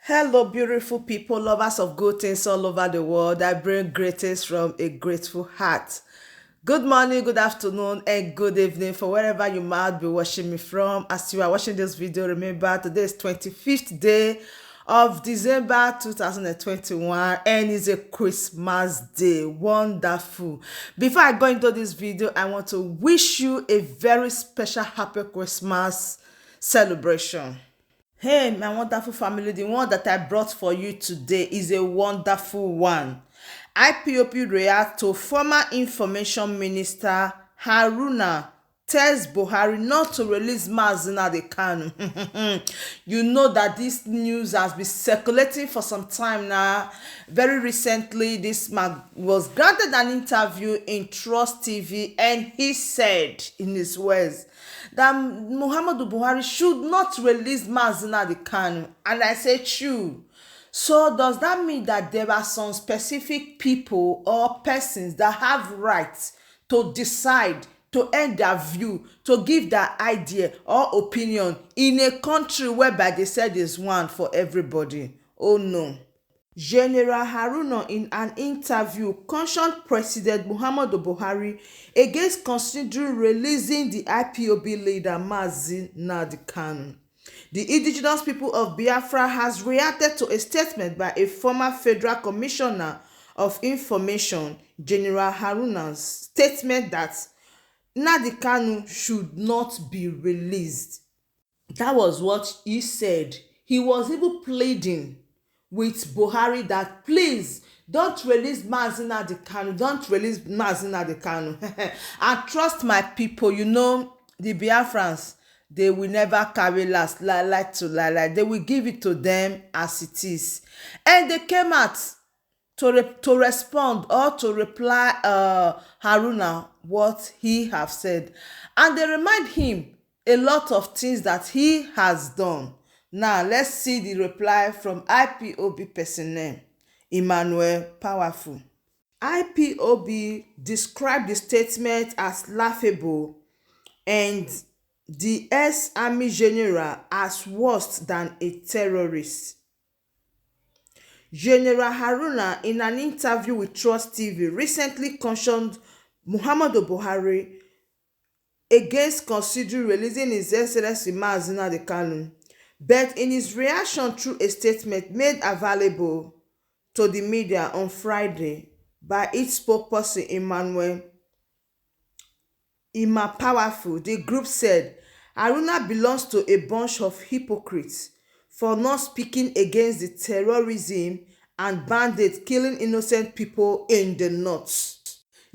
Hello, beautiful people, lovers of good things all over the world. I bring greetings from a grateful heart. Good morning, good afternoon, and good evening for wherever you might be watching me from. As you are watching this video, remember today is 25th day of December 2021 and it's a Christmas day. Wonderful. Before I go into this video, I want to wish you a very special happy Christmas celebration. Hey, my wonderful family, the one that I brought for you today is a wonderful one. IPOP react to former Information Minister Haruna tells Buhair not to release NNAMDI Kanu. You know that this news has been circulating for some time now. Very recently, this man was granted an interview in Trust TV and he said in his words that Muhammadu Buhari should not release NNAMDI Kanu. And I say true. So does that mean that there are some specific people or persons that have rights to decide, to end their view, to give their idea or opinion in a country whereby they said there's one for everybody? Oh no. General Haruna, in an interview, cautioned President Muhammadu Buhari against considering releasing the IPOB leader NNAMDI Kanu. The indigenous people of Biafra has reacted to a statement by a former Federal Commissioner of Information, General Haruna's statement that NNAMDI Kanu should not be released. That was what he said. He was even pleading with Buhari that please don't release NNAMDI Kanu, don't release NNAMDI Kanu. And trust my people, you know, the Biafrans, they will never carry last, lie to lie. They will give it to them as it is. And they came out to respond or to reply Haruna what he have said. And they remind him a lot of things that he has done. Now, let's see the reply from IPOB personnel. Emmanuel Powerful. IPOB described the statement as laughable and the ex-army general as worse than a terrorist. General Haruna, in an interview with Trust TV, recently cautioned Muhammadu Buhari against considering releasing His Excellency NNAMDI Kanu. But in his reaction through a statement made available to the media on Friday by its spokesperson Emma Powerful, the group said Haruna belongs to a bunch of hypocrites for not speaking against the terrorism and bandits killing innocent people in the north.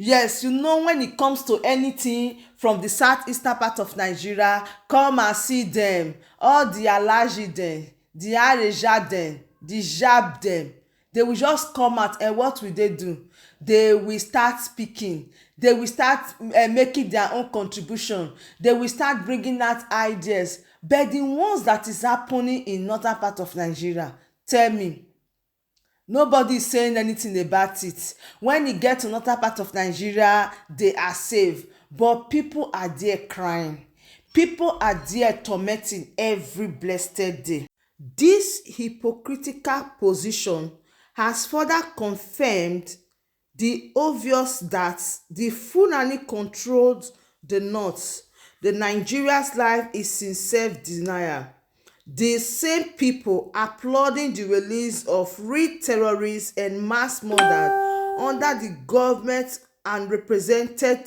Yes, you know, when it comes to anything from the southeastern part of Nigeria, come and see them. All the Alaji them, the Areja them, the Jab them. They will just come out and what will they do? They will start speaking. They will start making their own contribution. They will start bringing out ideas. But the ones that is happening in northern part of Nigeria, tell me, nobody is saying anything about it. When you get to another part of Nigeria, they are safe. But people are there crying. People are there tormenting every blessed day. This hypocritical position has further confirmed the obvious that the Fulani controlled the north. The Nigeria's life is in self-denial. The same people applauding the release of real terrorists and mass murder under the government and represented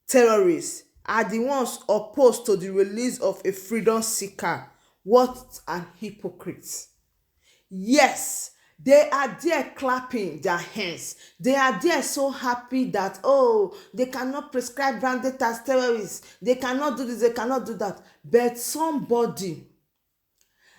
terrorists are the ones opposed to the release of a freedom seeker. What an hypocrite. Yes, they are there clapping their hands. They are there so happy that, oh, they cannot prescribe branded as terrorists. They cannot do this, they cannot do that. But somebody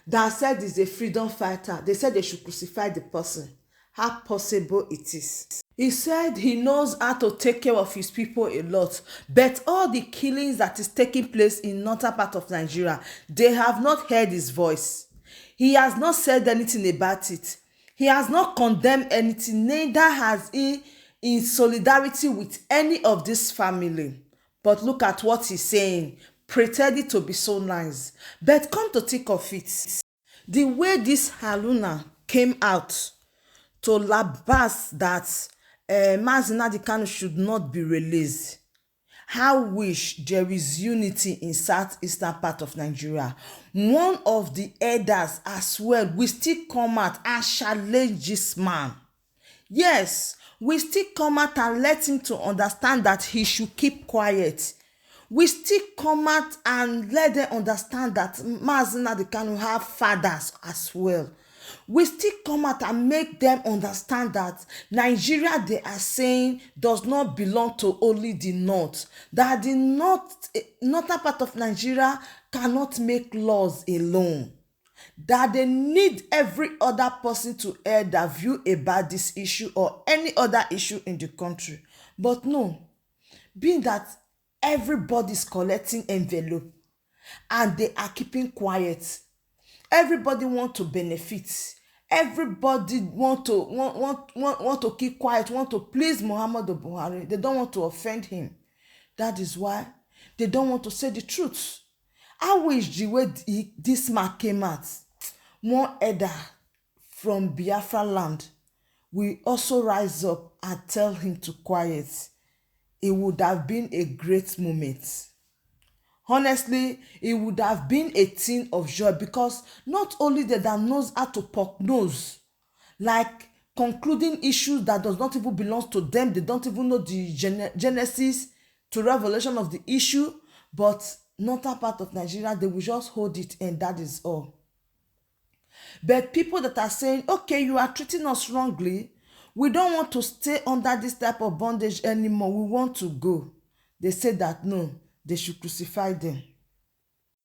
that said is a freedom fighter, they said they should crucify the person. How possible it is. He said he knows how to take care of his people a lot, but all the killings that is taking place in northern part of Nigeria, they have not heard his voice. He has not said anything about it. He has not condemned anything, neither has he in solidarity with any of this family. But look at what he's saying, pretending to be so nice. But come to think of it, The way this Haruna came out to labast that Mazi Nnamdi Kanu should not be released. I wish there is unity in southeastern part of Nigeria. One of the elders as well will still come out and challenge this man. Yes, we still come out and let him to understand that he should keep quiet. We still come out and let them understand that Mazi Nnamdi Kanu have fathers as well. We still come out and make them understand that Nigeria, they are saying, does not belong to only the north. That the northern part of Nigeria cannot make laws alone. That they need every other person to air their view about this issue or any other issue in the country. But no, being that everybody is collecting envelope and they are keeping quiet, everybody want to benefit, everybody want to keep quiet, want to please Muhammadu Buhari. They don't want to offend him. That is why they don't want to say the truth. I wish the way this man came out, one elder from Biafra land will also rise up and tell him to quiet. It would have been a great moment. Honestly, it would have been a thing of joy, because not only that knows how to poke nose, like concluding issues that does not even belong to them, they don't even know the genesis to revelation of the issue, but northern part of Nigeria, they will just hold it and that is all. But people that are saying, okay, you are treating us wrongly, we don't want to stay under this type of bondage anymore, we want to go. They say that no, they should crucify them.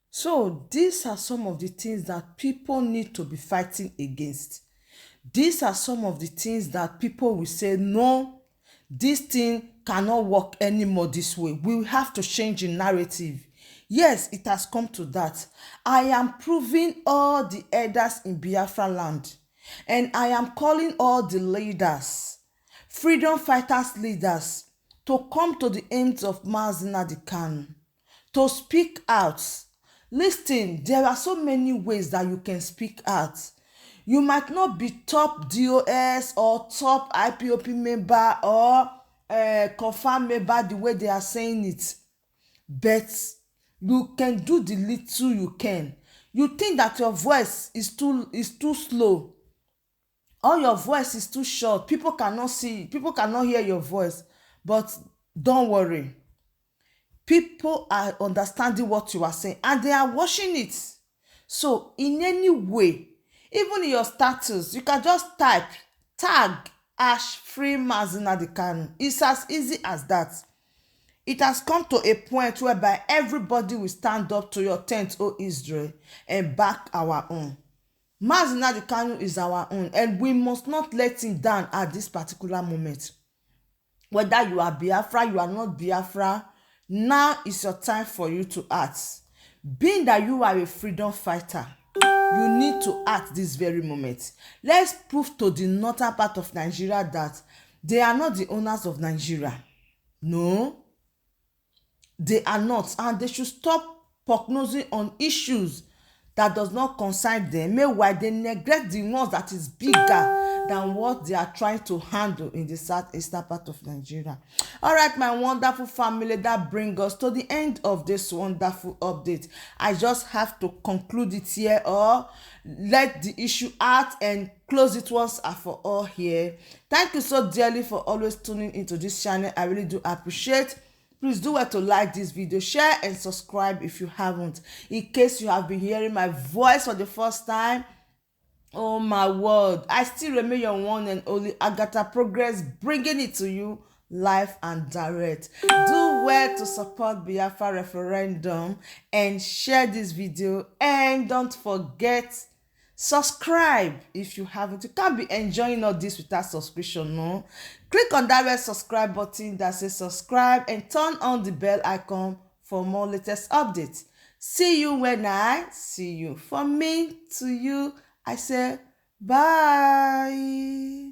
So these are some of the things that people need to be fighting against. These are some of the things that people will say, no, this thing cannot work anymore this way. We will have to change the narrative. Yes, it has come to that. I am proving all the elders in Biafra land, and I am calling all the leaders, freedom fighters leaders, to come to the aims of Mazi Nnamdi Kanu, to speak out. Listen, there are so many ways that you can speak out. You might not be top DOS or top IPOP member or confirmed member the way they are saying it, but you can do the little you can. You think that your voice is too slow, or your voice is too short, people cannot see, people cannot hear your voice. But don't worry, people are understanding what you are saying and they are watching it. So in any way, even in your status, you can just type tag #free Mazi Nnamdi Kanu. It's as easy as that. It has come to a point whereby everybody will stand up to your tent, O Israel, and back our own. Mazi Nnamdi Kanu is our own, and we must not let him down at this particular moment. Whether you are Biafra, you are not Biafra, now is your time for you to act. Being that you are a freedom fighter, you need to act this very moment. Let's prove to the northern part of Nigeria that they are not the owners of Nigeria. No, they are not, and they should stop prognosing on issues that does not concern them. Meanwhile, they neglect the ones that is bigger than what they are trying to handle in the southeastern part of Nigeria. All right, my wonderful family, that brings us to the end of this wonderful update. I just have to conclude it here, or let the issue out and close it once and for all here. Thank you so dearly for always tuning into this channel. I really do appreciate. Please do well to like this video, share and subscribe if you haven't. In case you have been hearing my voice for the first time, oh my word, I still remain your one and only Agatha Progress, bringing it to you live and direct. Do well to support Biafra referendum and share this video, and don't forget, subscribe if you haven't. You can't be enjoying all this without subscription, no. Click on that red subscribe button that says subscribe and turn on the bell icon for more latest updates. See you when I see you. From me to you, I say bye.